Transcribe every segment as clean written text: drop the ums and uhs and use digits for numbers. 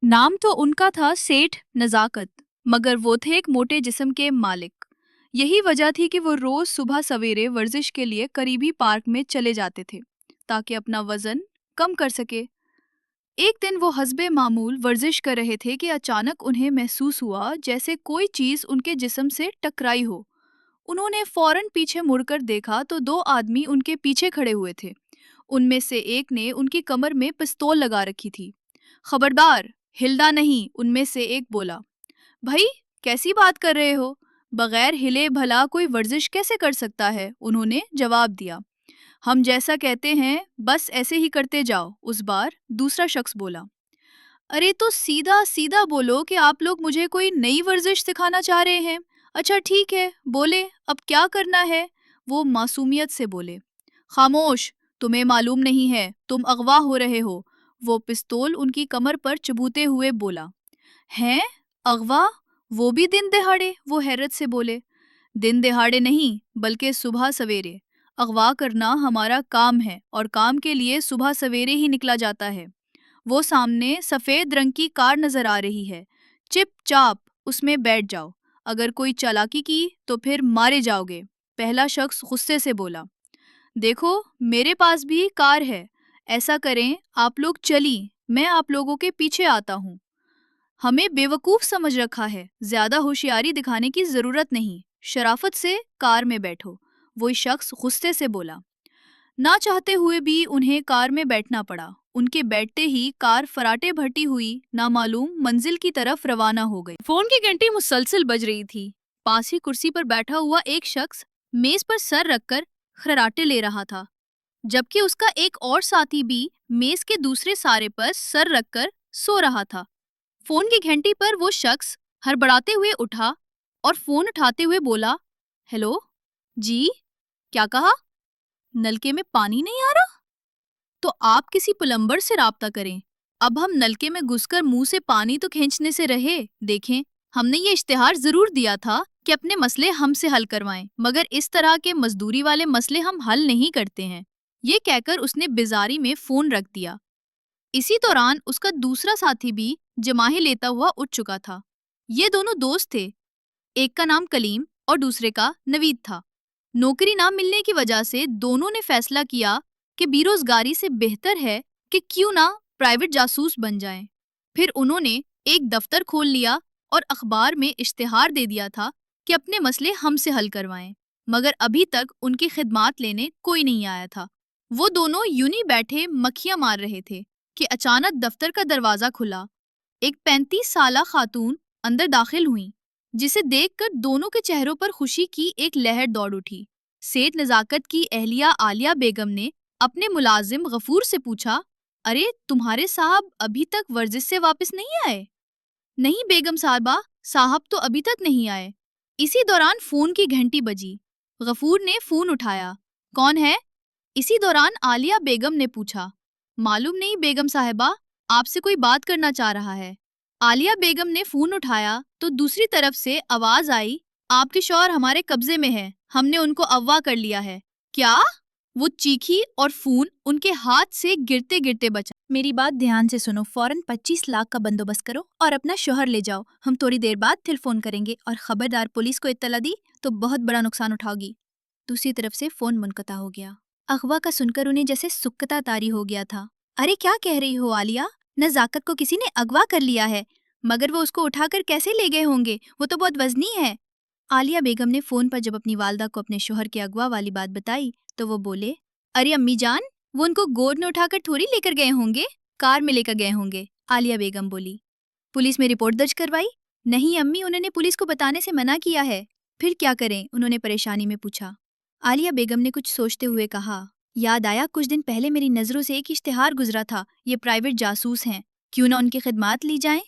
नाम तो उनका था सेठ नजाकत, मगर वो थे एक मोटे जिस्म के मालिक। यही वजह थी कि वो रोज सुबह सवेरे वर्जिश के लिए करीबी पार्क में चले जाते थे ताकि अपना वजन कम कर सके। एक दिन वो हस्बे मामूल वर्जिश कर रहे थे कि अचानक उन्हें महसूस हुआ जैसे कोई चीज उनके जिस्म से टकराई हो। उन्होंने फौरन पीछे मुड़कर देखा तो दो आदमी उनके पीछे खड़े हुए थे। उनमें से एक ने उनकी कमर में पिस्तौल लगा रखी थी। खबरदार, हिलना नहीं, उनमें से एक बोला। भाई, कैसी बात कर रहे हो? बगैर हिले भला कोई वर्जिश कैसे कर सकता है? उन्होंने जवाब दिया। हम जैसा कहते हैं बस ऐसे ही करते जाओ, उस बार दूसरा शख्स बोला। अरे तो सीधा सीधा बोलो कि आप लोग मुझे कोई नई वर्जिश सिखाना चाह रहे हैं। अच्छा ठीक है, बोले अब क्या करना है? वो मासूमियत से बोले। खामोश, तुम्हें मालूम नहीं है, तुम अगवा हो रहे हो। वो पिस्तौल उनकी कमर पर चबूते हुए बोला। हैं? अगवा? वो भी दिन दिहाड़े? वो हैरत से बोले। दिन दिहाड़े नहीं, बल्कि सुबह सवेरे। अगवा करना हमारा काम है और काम के लिए सुबह सवेरे ही निकला जाता है। वो सामने सफेद रंग की कार नजर आ रही है। चिप चाप उसमें बैठ जाओ। अगर कोई चालाकी की तो फिर मारे जाओगे। पहला शख्स गुस्से से बोला। देखो, मेरे पास भी कार है। ऐसा करें, आप लोग चली, मैं आप लोगों के पीछे आता हूँ। हमें बेवकूफ समझ रखा है, ज्यादा होशियारी दिखाने की जरूरत नहीं। शराफत से कार में बैठो। वो शख्स गुस्से से बोला। ना चाहते हुए भी उन्हें कार में बैठना पड़ा। उनके बैठते ही कार फराटे भरती हुई नामालूम मंजिल की तरफ रवाना हो गई। फोन की घंटी मुसलसल बज रही थी। पास ही कुर्सी पर बैठा हुआ एक शख्स मेज पर सर रखकर खर्राटे ले रहा था, जबकि उसका एक और साथी भी मेज के दूसरे सारे पर सर रखकर सो रहा था। फोन की घंटी पर वो शख्स हड़बड़ाते हुए उठा और फोन उठाते हुए बोला। हेलो जी, क्या कहा? नलके में पानी नहीं आ रहा? तो आप किसी प्लम्बर से राब्ता करें। अब हम नलके में घुसकर मुंह से पानी तो खींचने से रहे। देखें, हमने ये इश्तिहार जरूर दिया था कि अपने मसले हमसे हल करवाएं, मगर इस तरह के मजदूरी वाले मसले हम हल नहीं करते हैं। ये कहकर उसने बेजारी में फोन रख दिया। इसी दौरान उसका दूसरा साथी भी जमाही लेता हुआ उठ चुका था। ये दोनों दोस्त थे। एक का नाम कलीम और दूसरे का नवीद था। नौकरी ना मिलने की वजह से दोनों ने फैसला किया कि बेरोजगारी से बेहतर है कि क्यों ना प्राइवेट जासूस बन जाएं। फिर उन्होंने एक दफ्तर खोल लिया और अखबार में इश्तिहार दे दिया था कि अपने मसले हमसे हल करवाएं, मगर अभी तक उनकी खिदमात लेने कोई नहीं आया था। वो दोनों यूं ही बैठे मक्खियां मार रहे थे कि अचानक दफ्तर का दरवाजा खुला। एक 35 साला खातून अंदर दाखिल हुई, जिसे देखकर दोनों के चेहरों पर खुशी की एक लहर दौड़ उठी। सेठ नजाकत की अहलिया आलिया बेगम ने अपने मुलाजिम गफूर से पूछा, अरे तुम्हारे साहब अभी तक वर्जिश से वापस नहीं आए? नहीं बेगम साहबा, साहब तो अभी तक नहीं आए। इसी दौरान फोन की घंटी बजी। गफूर ने फोन उठाया। कौन है? इसी दौरान आलिया बेगम ने पूछा। मालूम नहीं बेगम साहिबा, आपसे कोई बात करना चाह रहा है। आलिया बेगम ने फोन उठाया तो दूसरी तरफ से आवाज आई, आपके शौहर हमारे कब्जे में है, हमने उनको अगवा कर लिया है। क्या? वो चीखी और खून उनके हाथ से गिरते गिरते बचा। मेरी बात ध्यान से सुनो, फौरन 25 लाख का बंदोबस्त करो और अपना शौहर ले जाओ। हम थोड़ी देर बाद टेलीफोन करेंगे और खबरदार पुलिस को इत्तला दी तो बहुत बड़ा नुकसान उठाओगी। दूसरी तरफ से फोन मुनक़ता हो गया। अगवा का सुनकर उन्हें जैसे सुक्कता तारी हो गया था। अरे क्या कह रही हो आलिया? नजाकत को किसी ने अगवा कर लिया है, मगर वो उसको उठाकर कैसे ले गए होंगे? वो तो बहुत वजनी है। आलिया बेगम ने फोन पर जब अपनी वालदा को अपने शोहर के अगवा वाली बात बताई तो वो बोले, अरे अम्मी जान, वो उनको गोद में उठाकर थोड़ी लेकर गए होंगे, कार में लेकर गए होंगे। आलिया बेगम बोली। पुलिस में रिपोर्ट दर्ज करवाई? नहीं अम्मी, उन्होंने पुलिस को बताने से मना किया है। फिर क्या करें? उन्होंने परेशानी में पूछा। आलिया बेगम ने कुछ सोचते हुए कहा, याद आया कुछ दिन पहले मेरी नज़रों से एक इश्तिहार गुजरा था, ये प्राइवेट जासूस हैं, क्यों ना उनकी खिदमात ली जाएं?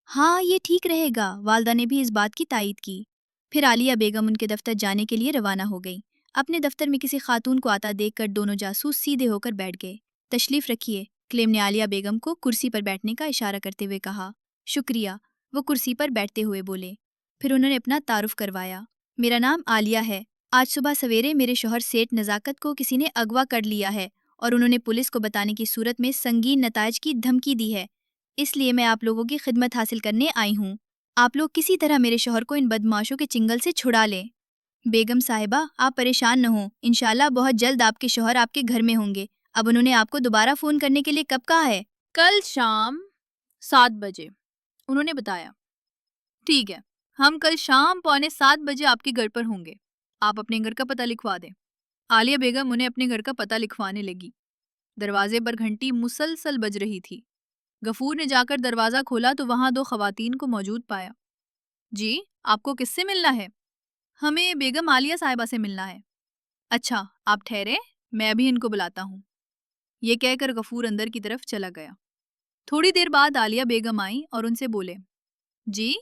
हाँ, ये ठीक रहेगा। वालदा ने भी इस बात की तायीद की। फिर आलिया बेगम उनके दफ्तर जाने के लिए रवाना हो गई। अपने दफ्तर में किसी खातून को आता देखकर दोनों जासूस सीधे होकर बैठ गए। तशरीफ रखिए, क्लेम ने आलिया बेगम को कुर्सी पर बैठने का इशारा करते हुए कहा। शुक्रिया, वो कुर्सी पर बैठते हुए बोले। फिर उन्होंने अपना तारुफ करवाया। मेरा नाम आलिया है। आज सुबह सवेरे मेरे शौहर सेठ नजाकत को किसी ने अगवा कर लिया है और उन्होंने पुलिस को बताने की सूरत में संगीन नतायज की धमकी दी है। اس لیے میں آپ لوگوں کی خدمت حاصل کرنے آئی ہوں. آپ لوگ کسی طرح میرے شوہر کو ان بدماشوں کے چنگل سے چھڑا لیں. بیگم صاحبہ آپ پریشان نہ ہوں، انشاءاللہ بہت جلد آپ کے شوہر آپ کے گھر میں ہوں گے. اب انہوں نے آپ کو دوبارہ فون کرنے کے لیے کب کہا ہے؟ کل شام 7 بجے انہوں نے بتایا. ٹھیک ہے، ہم کل شام 6:45 آپ کے گھر پر ہوں گے. آپ اپنے گھر کا پتہ لکھوا دیں. عالیہ بیگم انہیں اپنے گھر کا پتہ لکھوانے لگی. دروازے پر گھنٹی مسلسل بج رہی تھی. غفور نے جا کر دروازہ کھولا تو وہاں 2 خواتین کو موجود پایا. جی، آپ کو کس سے ملنا ہے؟ ہمیں بیگم عالیہ صاحبہ سے ملنا ہے. اچھا، آپ ٹھہرے، میں ابھی ان کو بلاتا ہوں. یہ کہہ کر غفور اندر کی طرف چلا گیا. تھوڑی دیر بعد عالیہ بیگم آئیں اور ان سے بولے. جی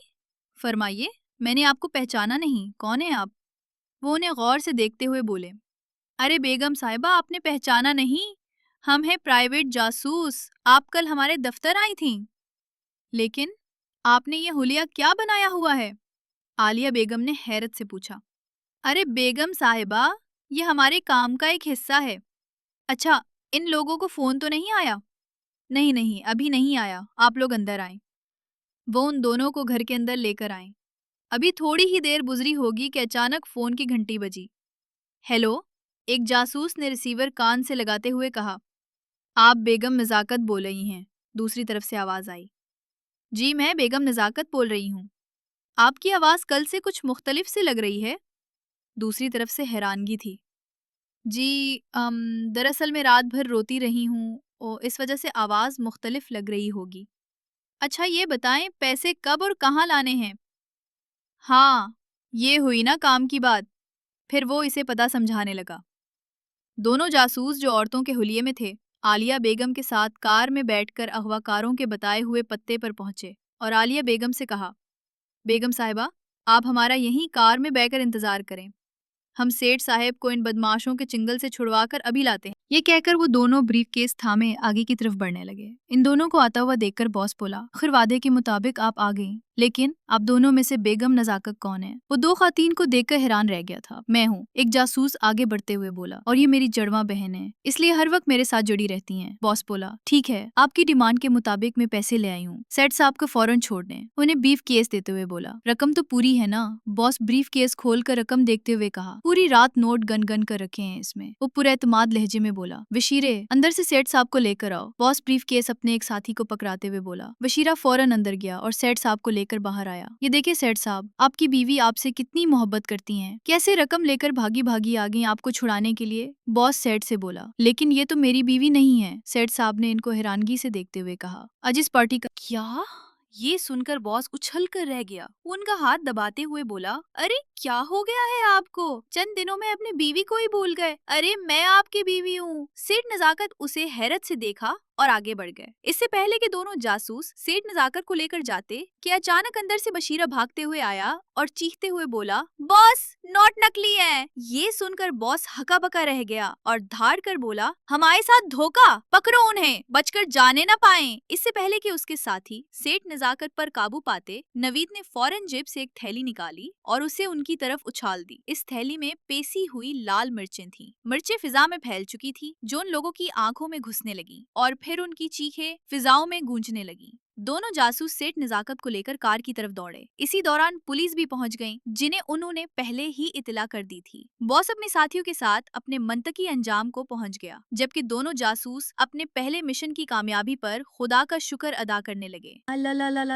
فرمائیے، میں نے آپ کو پہچانا نہیں، کون ہیں آپ؟ وہ انہیں غور سے دیکھتے ہوئے بولے. ارے بیگم صاحبہ، آپ نے پہچانا نہیں؟ ہم ہیں پرائیویٹ جاسوس، آپ کل ہمارے دفتر آئی تھیں. لیکن آپ نے یہ حلیہ کیا بنایا ہوا ہے؟ عالیہ بیگم نے حیرت سے پوچھا. ارے بیگم صاحبہ، یہ ہمارے کام کا ایک حصہ ہے. اچھا، ان لوگوں کو فون تو نہیں آیا؟ نہیں نہیں، ابھی نہیں آیا، آپ لوگ اندر آئیں. وہ ان دونوں کو گھر کے اندر لے کر آئیں. ابھی تھوڑی ہی دیر گزری ہوگی کہ اچانک فون کی گھنٹی بجی. ہیلو، ایک جاسوس نے ریسیور کان سے لگاتے ہوئے کہا. آپ بیگم نزاکت بول رہی ہیں؟ دوسری طرف سے آواز آئی. جی میں بیگم نزاکت بول رہی ہوں. آپ کی آواز کل سے کچھ مختلف سے لگ رہی ہے. دوسری طرف سے حیرانگی تھی. جی دراصل میں رات بھر روتی رہی ہوں اور اس وجہ سے آواز مختلف لگ رہی ہوگی. اچھا یہ بتائیں پیسے کب اور کہاں لانے ہیں؟ ہاں، یہ ہوئی نا کام کی بات. پھر وہ اسے پتہ سمجھانے لگا. دونوں جاسوس جو عورتوں کے حلیے میں تھے، عالیہ بیگم کے ساتھ کار میں بیٹھ کر اغواکاروں کے بتائے ہوئے پتے پر پہنچے اور عالیہ بیگم سے کہا. بیگم صاحبہ، آپ ہمارا یہیں کار میں بیٹھ کر انتظار کریں. ہم سیٹھ صاحب کو ان بدماشوں کے چنگل سے چھڑوا کر ابھی لاتے ہیں. یہ کہہ کر وہ دونوں بریف کیس تھامے آگے کی طرف بڑھنے لگے. ان دونوں کو آتا ہوا دیکھ کر باس بولا. آخر وعدے کے مطابق آپ آ گئیں، لیکن آپ دونوں میں سے بیگم نزاکت کون ہے؟ وہ 2 خواتین کو دیکھ کر حیران رہ گیا تھا. میں ہوں، ایک جاسوس آگے بڑھتے ہوئے بولا، اور یہ میری جڑواں بہن ہے، اس لیے ہر وقت میرے ساتھ جڑی رہتی ہیں. باس بولا. ٹھیک ہے، آپ کی ڈیمانڈ کے مطابق میں پیسے لے آئی ہوں. سیٹ صاحب کو فوراً چھوڑ دیں. انہیں بیف کیس دیتے ہوئے بولا. رقم تو پوری ہے نا؟ باس بریف کیس کھول کر رقم دیکھتے ہوئے کہا. پوری رات نوٹ گن گن کر رکھے ہیں اس میں. وہ پر اعتماد لہجے میں بولا. وشیرے، اندر سے سیٹ صاحب کو لے کر آؤ. باس بریف کیس اپنے ایک ساتھی کو پکڑاتے ہوئے بولا. وشیرہ فوراً اندر گیا اور سیٹ صاحب کو لے کر باہر آیا. یہ دیکھیں سیٹ صاحب، آپ کی بیوی آپ سے کتنی محبت کرتی ہیں، کیسے رقم لے کر بھاگی بھاگی آ گئی آپ کو چھڑانے کے لیے. باس سیٹ سے بولا. لیکن یہ تو میری بیوی نہیں ہے. سیٹ صاحب نے ان کو حیرانگی سے دیکھتے ہوئے کہا. آج اس پارٹی کا کیا؟ یہ سن کر باس اچھل کر رہ گیا. وہ ان کا ہاتھ دباتے ہوئے بولا. ارے کیا ہو گیا ہے آپ کو؟ چند دنوں میں اپنی بیوی کو ہی بھول گئے. ارے میں آپ کی بیوی ہوں. سیٹ نزاکت اسے حیرت سے دیکھا اور آگے بڑھ گئے. اس سے پہلے کہ دونوں جاسوس سیٹ نزاکت کو لے کر جاتے کہ اچانک اندر سے بشیرہ بھاگتے ہوئے آیا اور چیختے ہوئے بولا. باس، نوٹ نکلی ہے. یہ سن کر باس ہکا بکا رہ گیا اور دھاڑ کر بولا. ہمارے ساتھ دھوکا، پکڑو انہیں، بچ کر جانے نہ پائیں. اس سے پہلے کہ اس کے ساتھی سیٹ نزاکت پر قابو پاتے، نوید نے فوراً جیب سے ایک تھیلی نکالی اور اسے ان کی طرف اچھال دی. اس تھیلی میں پیسی ہوئی لال مرچیں تھیں. مرچیں فضا میں پھیل چکی تھی جو ان لوگوں کی آنکھوں میں گھسنے لگی اور پھر ان کی چیخیں فضاؤں میں گونجنے لگیں. دونوں جاسوس سیٹ نزاکت کو لے کر کار کی طرف دوڑے. اسی دوران پولیس بھی پہنچ گئی جنہیں انہوں نے پہلے ہی اطلاع کر دی تھی. باس اپنے ساتھیوں کے ساتھ اپنے منطقی انجام کو پہنچ گیا، جبکہ دونوں جاسوس اپنے پہلے مشن کی کامیابی پر خدا کا شکر ادا کرنے لگے.